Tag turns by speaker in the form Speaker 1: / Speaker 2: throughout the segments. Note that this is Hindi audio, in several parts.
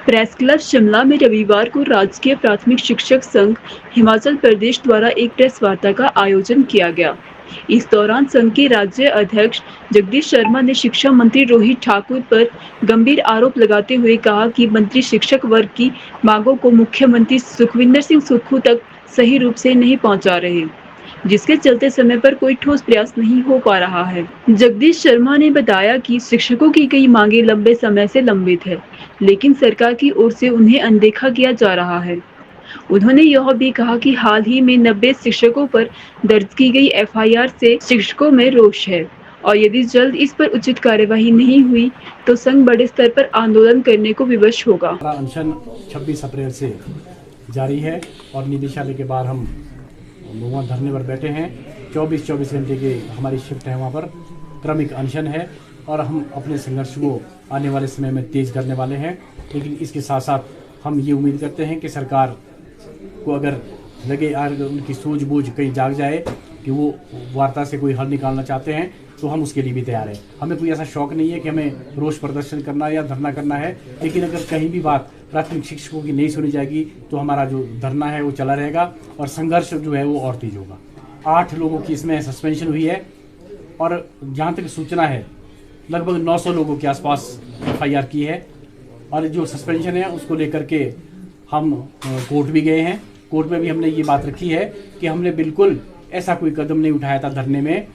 Speaker 1: प्रेस क्लब शिमला में रविवार को राजकीय प्राथमिक शिक्षक संघ हिमाचल प्रदेश द्वारा एक प्रेस वार्ता का आयोजन किया गया। इस दौरान संघ के राज्य अध्यक्ष जगदीश शर्मा ने शिक्षा मंत्री रोहित ठाकुर पर गंभीर आरोप लगाते हुए कहा कि मंत्री शिक्षक वर्ग की मांगों को मुख्यमंत्री सुखविंदर सिंह सुक्खू तक सही रूप से नहीं पहुंचा रहे, जिसके चलते समय पर कोई ठोस प्रयास नहीं हो पा रहा है। जगदीश शर्मा ने बताया कि शिक्षकों की कई मांगे लंबे समय से लंबित है, लेकिन सरकार की ओर से उन्हें अनदेखा किया जा रहा है। उन्होंने यह भी कहा कि हाल ही में 90 शिक्षकों पर दर्ज की गई एफआईआर से शिक्षकों में रोष है और यदि जल्द इस पर उचित कार्यवाही नहीं हुई तो संघ बड़े स्तर पर आंदोलन करने को विवश होगा।
Speaker 2: अनशन 26 अप्रैल से जारी है और निदेशालय के बाहर हम वहाँ धरने पर बैठे हैं। 24 घंटे की हमारी शिफ्ट है, वहाँ पर क्रमिक अनशन है और हम अपने संघर्ष को आने वाले समय में तेज करने वाले हैं। लेकिन इसके साथ साथ हम ये उम्मीद करते हैं कि सरकार को अगर लगे उनकी सूझबूझ कहीं जाग जाए कि वो वार्ता से कोई हल निकालना चाहते हैं तो हम उसके लिए भी तैयार हैं। हमें कोई ऐसा शौक नहीं है कि हमें रोष प्रदर्शन करना या धरना करना है, लेकिन अगर कहीं भी बात प्राथमिक शिक्षकों की नहीं सुनी जाएगी तो हमारा जो धरना है वो चला रहेगा और संघर्ष जो है वो और तेज होगा। 8 लोगों की इसमें सस्पेंशन हुई है और जहाँ तक सूचना है लगभग 900 लोगों के आसपास एफआईआर की है और जो सस्पेंशन है उसको लेकर के हम कोर्ट भी गए हैं। कोर्ट में भी हमने ये बात रखी है कि हमने बिल्कुल ऐसा कोई कदम नहीं उठाया था धरने में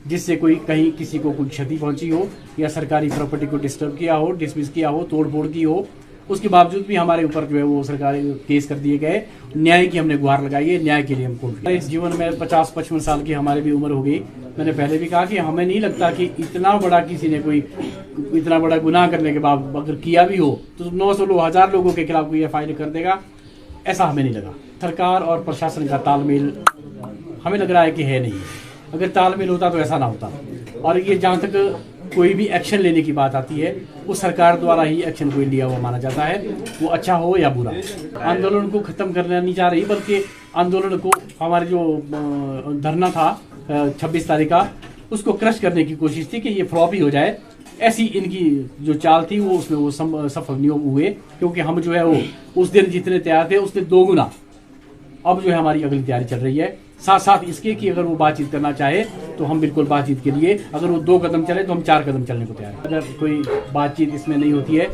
Speaker 2: जिससे कोई कहीं किसी को कोई क्षति पहुंची हो या सरकारी प्रॉपर्टी को डिस्टर्ब किया हो, डिसमिस किया हो, तोड़फोड़ की हो। उसके बावजूद भी हमारे ऊपर जो है वो सरकारी केस कर दिए गए। न्याय की हमने गुहार लगाई है, न्याय के लिए हम कोर्ट। इस जीवन में 50-55 साल की हमारी भी उम्र हो गई। मैंने पहले भी कहा कि हमें नहीं लगता कि इतना बड़ा किसी ने कोई इतना बड़ा गुनाह करने के बाद अगर किया भी हो तो 900 लोग 1000 लोगों के खिलाफ कोई एफआईआर कर देगा, ऐसा हमें नहीं लगा। सरकार और प्रशासन का तालमेल हमें लग रहा है कि है नहीं। अगर तालमेल होता तो ऐसा ना होता। और ये जहाँ तक कोई भी एक्शन लेने की बात आती है वो सरकार द्वारा ही एक्शन कोई लिया हुआ माना जाता है, वो अच्छा हो या बुरा। आंदोलन को खत्म करना नहीं चाह रही, बल्कि आंदोलन को हमारे जो धरना था 26 तारीख का उसको क्रश करने की कोशिश थी कि ये फ्लॉप ही हो जाए। ऐसी इनकी जो चाल थी वो उसमें वो सफल नहीं हुए, क्योंकि हम जो है वो उस दिन जितने तैयार थे उससे 2 गुना अब जो है हमारी अगली तैयारी चल रही है। साथ साथ इसके कि अगर वो बातचीत करना चाहे तो हम बिल्कुल बातचीत के लिए, अगर वो 2 कदम चले तो हम 4 कदम चलने को तैयार हैं। अगर कोई बातचीत इसमें नहीं होती है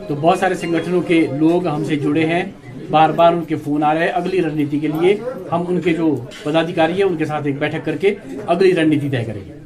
Speaker 2: तो बहुत सारे संगठनों के लोग हमसे जुड़े हैं, बार बार उनके फोन आ रहे हैं। अगली रणनीति के लिए हम उनके जो पदाधिकारी है उनके साथ एक बैठक करके अगली रणनीति तय करेंगे।